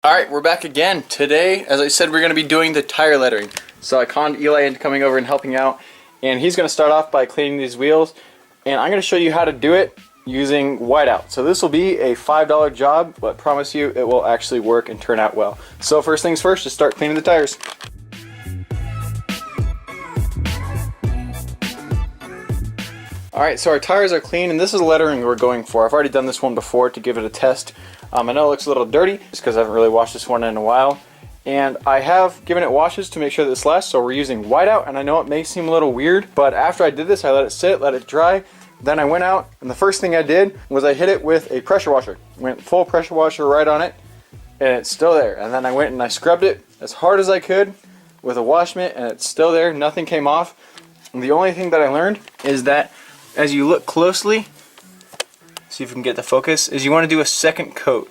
Alright, we're back again. Today, as I said, we're going to be doing the tire lettering. So I conned Eli into coming over and helping out, and he's going to start off by cleaning these wheels, and I'm going to show you how to do it using whiteout. So this will be a $5 job, but I promise you it will actually work and turn out well. So first things first, just start cleaning the tires. Alright, so our tires are clean, and this is the lettering we're going for. I've already done this one before to give it a test. I know it looks a little dirty, just because I haven't really washed this one in a while. And I have given it washes to make sure that this lasts, so we're using whiteout, and I know it may seem a little weird, but after I did this, I let it sit, let it dry. Then I went out, and the first thing I did was I hit it with a pressure washer. Went full pressure washer right on it, and it's still there. And then I went and I scrubbed it as hard as I could with a wash mitt, and it's still there, nothing came off. And the only thing that I learned is that as you look closely, see if we can get the focus, is you want to do a second coat.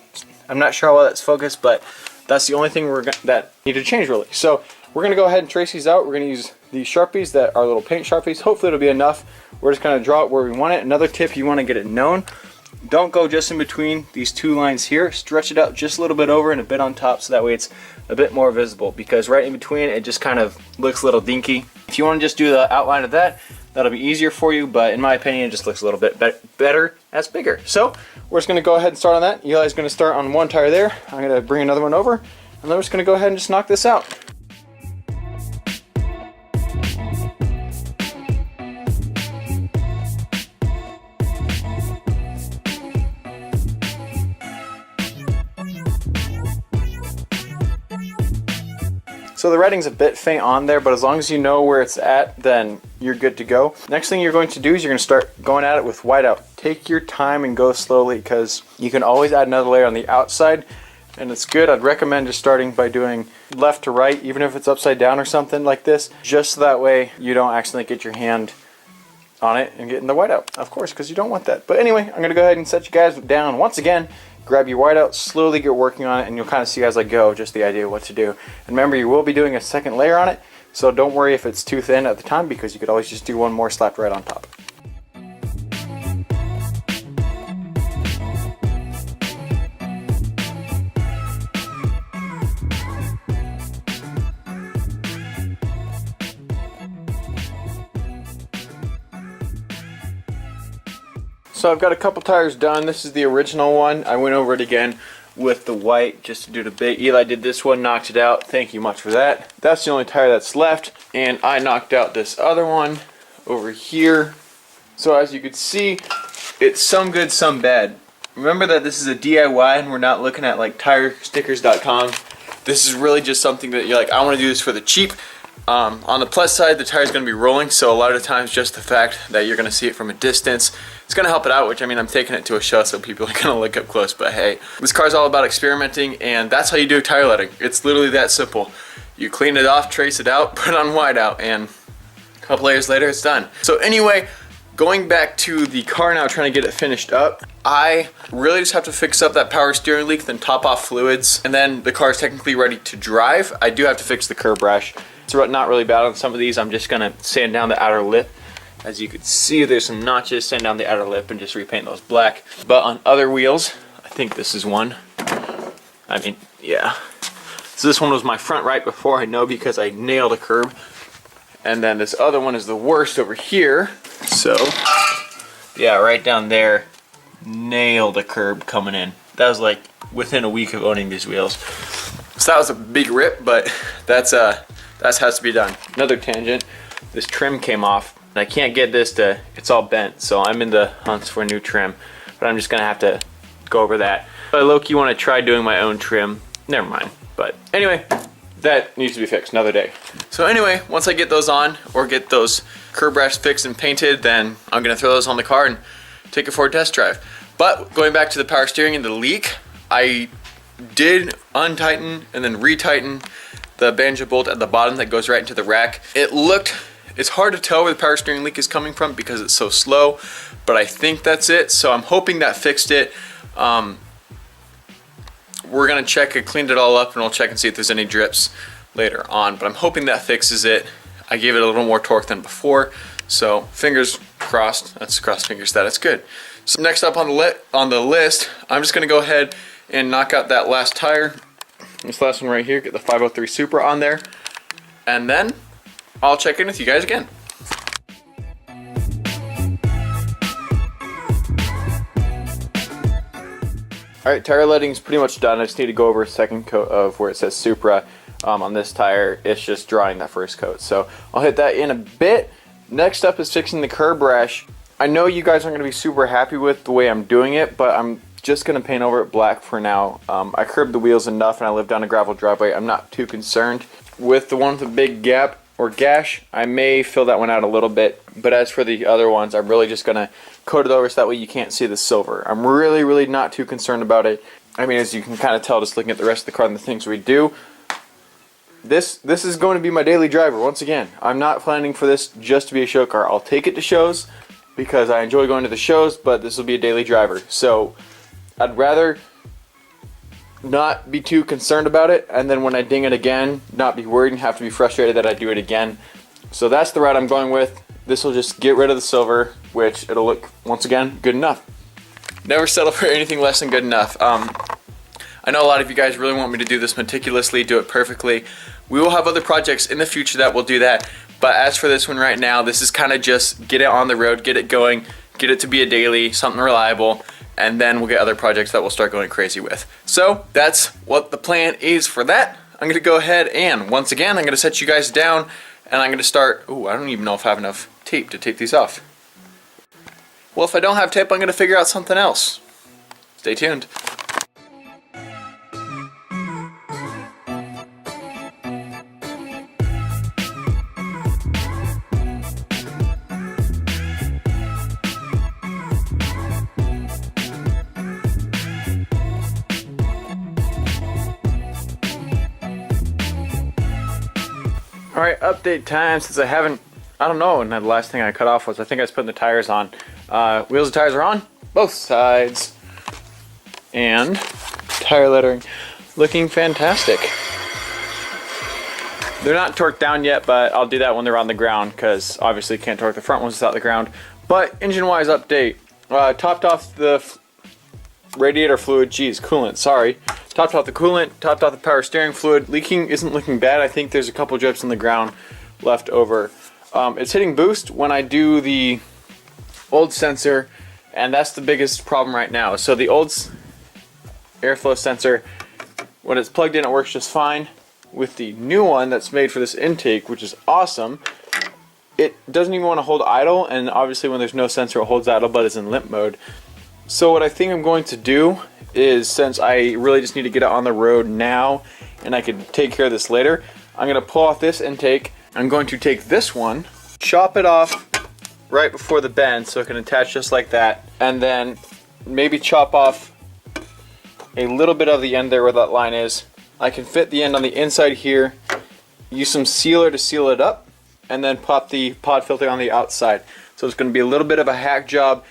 I'm not sure how well that's focused, but that's the only thing that need to change really. So we're going to go ahead and trace these out. We're going to use these Sharpies that are little paint Sharpies. Hopefully it'll be enough. We're just going to draw it where we want it. Another tip, you want to get it known. Don't go just in between these two lines here. Stretch it out just a little bit over and a bit on top, so that way it's a bit more visible, because right in between it just kind of looks a little dinky. If you want to just do the outline of that, that'll be easier for you, but in my opinion it just looks a little bit better as bigger. So we're just going to go ahead and start on that. Eli's going to start on one tire there. I'm going to bring another one over, and then we're just going to go ahead and just knock this out. So the writing's a bit faint on there, but as long as you know where it's at, then you're good to go. Next thing you're going to do is you're going to start going at it with whiteout. Take your time and go slowly, because you can always add another layer on the outside, and it's good. I'd recommend just starting by doing left to right, even if it's upside down or something like this, just so that way you don't accidentally get your hand on it and get in the whiteout, of course, because you don't want that. But anyway, I'm going to go ahead and set you guys down once again. Grab your whiteout, slowly get working on it, and you'll kind of see as I go just the idea of what to do. And remember, you will be doing a second layer on it, so don't worry if it's too thin at the time, because you could always just do one more slapped right on top. So I've got a couple tires done. This is the original one. I went over it again with the white just to do the big. Eli did this one, knocked it out. Thank you much for that. That's the only tire that's left. And I knocked out this other one over here. So as you can see, it's some good, some bad. Remember that this is a DIY and we're not looking at like TireStickers.com. This is really just something that you're like, I want to do this for the cheap. On the plus side, the tire is going to be rolling, so a lot of the times just the fact that you're going to see it from a distance, it's going to help it out, which I mean, I'm taking it to a show so people are going to look up close, but hey, this car is all about experimenting, and that's how you do tire lettering. It's literally that simple. You clean it off, trace it out, put it on whiteout, and a couple layers later it's done. So anyway, going back to the car now, trying to get it finished up, I really just have to fix up that power steering leak, then top off fluids, and then the car is technically ready to drive. I do have to fix the curb rash. It's not really bad on some of these. I'm just gonna sand down the outer lip. As you can see, there's some notches. Sand down the outer lip and just repaint those black. But on other wheels, I think this is one. I mean, yeah. So this one was my front right before, I know, because I nailed a curb. And then this other one is the worst over here. So, yeah, right down there, nailed a curb coming in. That was like within a week of owning these wheels. So that was a big rip, but that has to be done. Another tangent, this trim came off, and I can't get this to, it's all bent, so I'm in the hunts for a new trim, but I'm just gonna have to go over that. But low-key want to try doing my own trim, never mind. But anyway, that needs to be fixed another day. So anyway, once I get those on, or get those curb rash fixed and painted, then I'm gonna throw those on the car and take it for a test drive. But going back to the power steering and the leak, I did untighten and then retighten the banjo bolt at the bottom that goes right into the rack. It's hard to tell where the power steering leak is coming from because it's so slow, but I think that's it. So I'm hoping that fixed it. We're gonna check and cleaned it all up, and we'll check and see if there's any drips later on, but I'm hoping that fixes it. I gave it a little more torque than before, so fingers crossed. Let's cross fingers that it's good. So next up on the list, I'm just gonna go ahead and knock out that last tire. this last one right here, get the 503 Supra on there, and then I'll check in with you guys again. Alright, tire letting is pretty much done. I just need to go over a second coat of where it says Supra on this tire. It's just drying that first coat. So I'll hit that in a bit. Next up is fixing the curb rash. I know you guys aren't going to be super happy with the way I'm doing it, but I'm just going to paint over it black for now. I curbed the wheels enough and I live down a gravel driveway. I'm not too concerned. With the one with the big gap or gash, I may fill that one out a little bit, but as for the other ones, I'm really just going to coat it over so that way you can't see the silver. I'm really not too concerned about it. I mean, as you can kind of tell just looking at the rest of the car and the things we do, this is going to be my daily driver once again. I'm not planning for this just to be a show car. I'll take it to shows because I enjoy going to the shows, but this will be a daily driver. So I'd rather not be too concerned about it, and then when I ding it again, not be worried and have to be frustrated that I do it again. So that's the route I'm going with. This will just get rid of the silver, which it'll look, once again, good enough. Never settle for anything less than good enough. I know a lot of you guys really want me to do this meticulously, do it perfectly. We will have other projects in the future that will do that, but as for this one right now, this is kind of just get it on the road, get it going, get it to be a daily, something reliable, and then we'll get other projects that we'll start going crazy with. So that's what the plan is for that. I'm gonna go ahead and once again, I'm gonna set you guys down and I'm gonna start, I don't even know if I have enough tape to tape these off. Well, if I don't have tape, I'm gonna figure out something else. Stay tuned. Alright, update time since I don't know, and the last thing I cut off was, I think I was putting the tires on. Wheels and tires are on, both sides. And tire lettering looking fantastic. They're not torqued down yet, but I'll do that when they're on the ground, because obviously can't torque the front ones without the ground. But engine-wise update, topped off the radiator fluid, coolant, sorry. Topped off the coolant, topped off the power steering fluid. Leaking isn't looking bad. I think there's a couple drips on the ground left over. It's hitting boost when I do the old sensor, and that's the biggest problem right now. So the old airflow sensor, when it's plugged in, it works just fine. With the new one that's made for this intake, which is awesome, it doesn't even want to hold idle, and obviously when there's no sensor it holds idle, but it's in limp mode. So what I think I'm going to do is, since I really just need to get it on the road now and I can take care of this later, I'm going to pull off this intake. I'm going to take this one, chop it off right before the bend so it can attach just like that, and then maybe chop off a little bit of the end there where that line is. I can fit the end on the inside here, use some sealer to seal it up, and then pop the pod filter on the outside. So it's going to be a little bit of a hack job,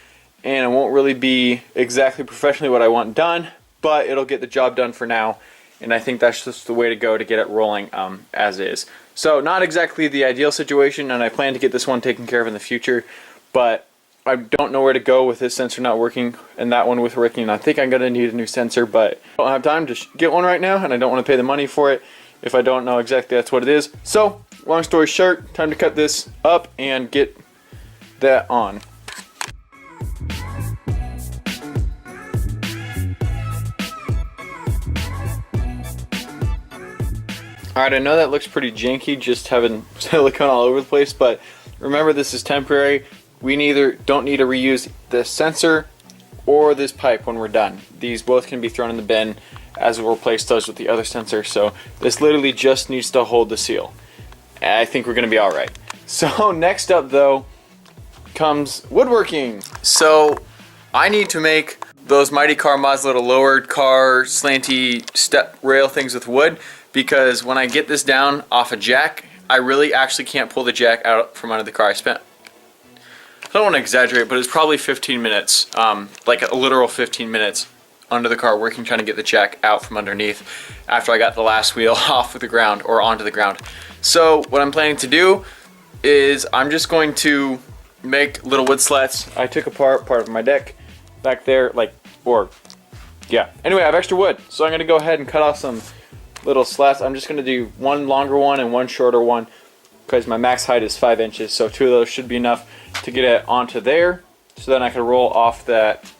and it won't really be exactly professionally what I want done, but it'll get the job done for now, and I think that's just the way to go to get it rolling as is. So not exactly the ideal situation, and I plan to get this one taken care of in the future, but I don't know where to go with this sensor not working and that one with working. I think I'm going to need a new sensor, but I don't have time to get one right now, and I don't want to pay the money for it if I don't know exactly that's what it is. So long story short, time to cut this up and get that on. Alright, I know that looks pretty janky, just having silicone all over the place, but remember this is temporary. We don't need to reuse the sensor or this pipe when we're done. These both can be thrown in the bin as we'll replace those with the other sensor, so this literally just needs to hold the seal. And I think we're going to be alright. So next up though comes woodworking. So I need to make those Mighty Car mods little lowered car slanty step rail things with wood, because when I get this down off a jack, I really actually can't pull the jack out from under the car. I don't want to exaggerate, but it's probably 15 minutes, like a literal 15 minutes under the car working, trying to get the jack out from underneath after I got the last wheel off of the ground or onto the ground. So what I'm planning to do is I'm just going to make little wood slats. I took apart part of my deck back there, anyway, I have extra wood, so I'm going to go ahead and cut off some little slats. I'm just going to do one longer one and one shorter one because my max height is 5 inches. So 2 of those should be enough to get it onto there. So then I can roll off that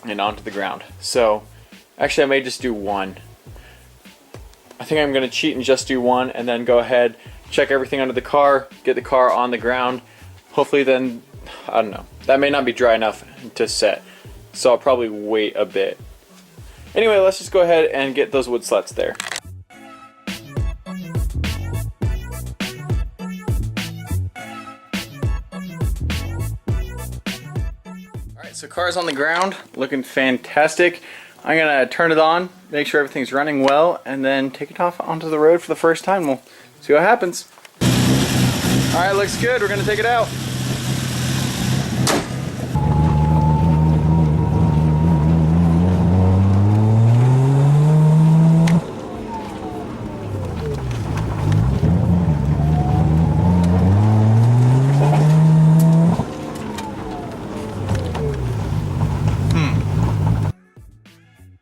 and onto the ground. So actually I may just do one. I think I'm going to cheat and just do one and then go ahead, check everything under the car, get the car on the ground. Hopefully then, I don't know, that may not be dry enough to set. So I'll probably wait a bit. Anyway, let's just go ahead and get those wood slats there. Alright, so car's on the ground, looking fantastic. I'm gonna turn it on, make sure everything's running well, and then take it off onto the road for the first time. We'll see what happens. Alright, looks good. We're gonna take it out.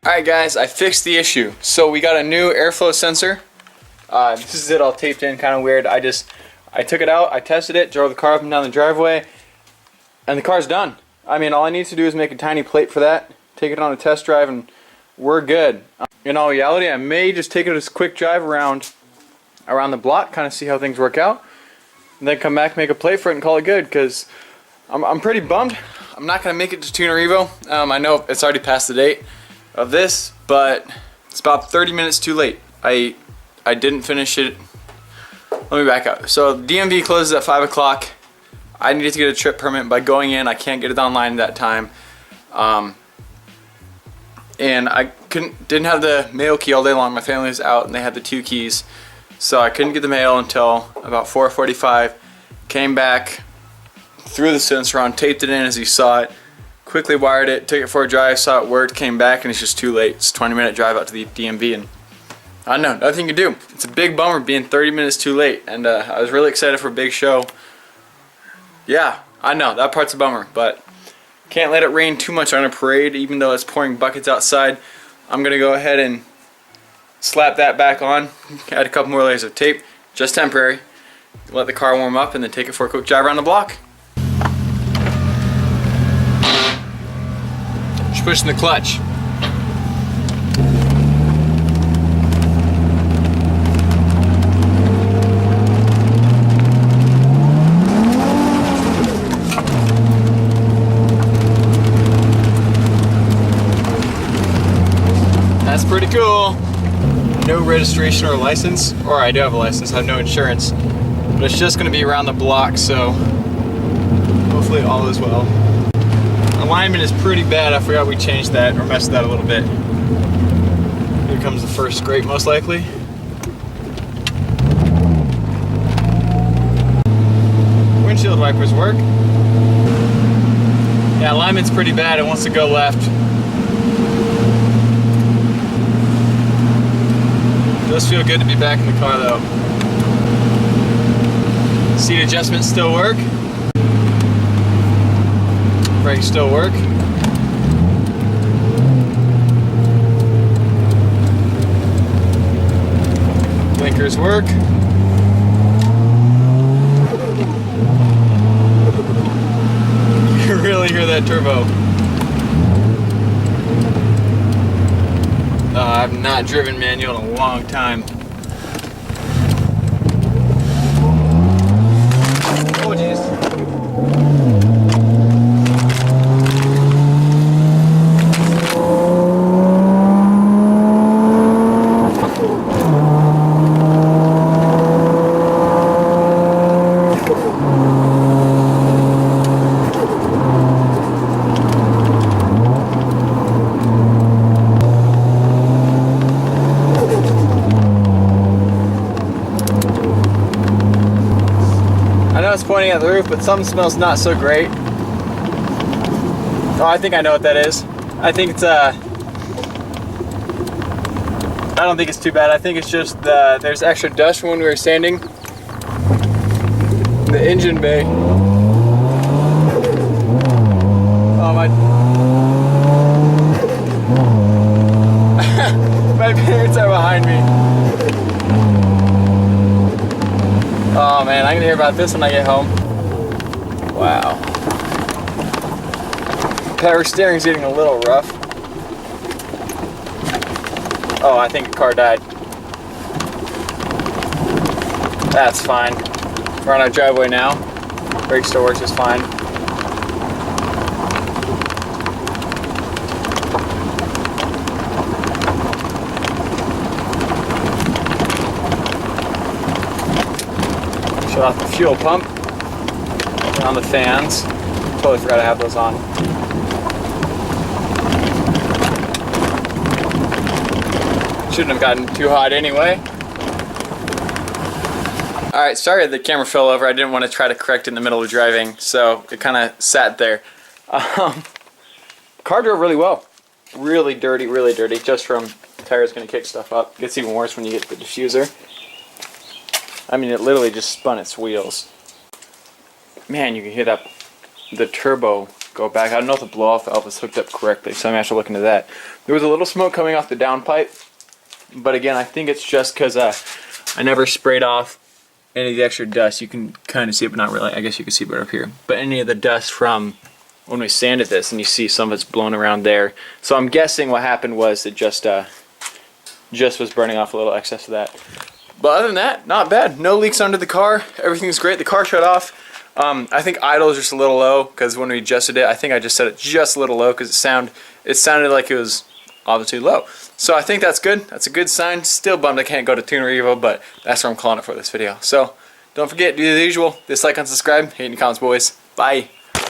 Alright guys, I fixed the issue. So we got a new airflow sensor. This is it all taped in, kind of weird. I took it out, I tested it, drove the car up and down the driveway, and the car's done. I mean, all I need to do is make a tiny plate for that, take it on a test drive, and we're good. In all reality, I may just take it as a quick drive around the block, kind of see how things work out, and then come back, make a plate for it, and call it good, because I'm pretty bummed. I'm not going to make it to Tuner Evo. I know it's already past the date of this, but it's about 30 minutes too late. I didn't finish it. Let me back up. So DMV closes at 5 o'clock. I needed to get a trip permit by going in. I can't get it online at that time. And I didn't have the mail key all day long. My family was out and they had the 2 keys. So I couldn't get the mail until about 4:45. Came back, threw the sensor on, taped it in as you saw it. Quickly wired it, took it for a drive, saw it worked, came back, and it's just too late. It's a 20-minute drive out to the DMV, and I don't know, nothing you can do. It's a big bummer being 30 minutes too late, and I was really excited for a big show. Yeah, I know, that part's a bummer, but can't let it rain too much on a parade, even though it's pouring buckets outside. I'm going to go ahead and slap that back on, add a couple more layers of tape, just temporary, let the car warm up, and then take it for a quick drive around the block. Just pushing the clutch. That's pretty cool. No registration or license, or I do have a license, I have no insurance, but it's just going to be around the block, so hopefully all is well. Alignment is pretty bad. I forgot we changed that or messed that a little bit. Here comes the first scrape, most likely. Windshield wipers work. Yeah, alignment's pretty bad. It wants to go left. It does feel good to be back in the car though. Seat adjustments still work. Brakes still work. Blinkers work. You can really hear that turbo. I've not driven manual in a long time. Oh jeez. It's pointing at the roof, but something smells not so great. Oh, I think I know what that is. I think it's I don't think it's too bad. I think it's just there's extra dust from when we were sanding the engine bay. Oh my! My parents are behind me. I'm gonna hear about this when I get home. Wow. Power steering's getting a little rough. Oh, I think the car died. That's fine. We're on our driveway now. Brake still works just fine. Shut off the fuel pump. Turn on the fans. Totally forgot to have those on. Shouldn't have gotten too hot anyway. Alright, sorry the camera fell over. I didn't want to try to correct it in the middle of driving, so it kind of sat there. Car drove really well. Really dirty, just from the tires going to kick stuff up. It gets even worse when you get the diffuser. I mean, it literally just spun its wheels. Man, you can hear that, the turbo go back. I don't know if the blow-off valve is hooked up correctly, so I'm actually looking into that. There was a little smoke coming off the downpipe, but again, I think it's just because I never sprayed off any of the extra dust. You can kind of see it, but not really. I guess you can see it up here. But any of the dust from when we sanded this, and you see some of it's blown around there. So I'm guessing what happened was it just was burning off a little excess of that. But other than that, not bad. No leaks under the car. Everything's great. The car shut off. I think idle is just a little low because when we adjusted it, I think I just set it just a little low because it sounded like it was obviously low. So I think that's good. That's a good sign. Still bummed I can't go to Tuner Evo, but that's what I'm calling it for this video. So don't forget, do the usual. Dislike and subscribe. Hate in the comments, boys. Bye.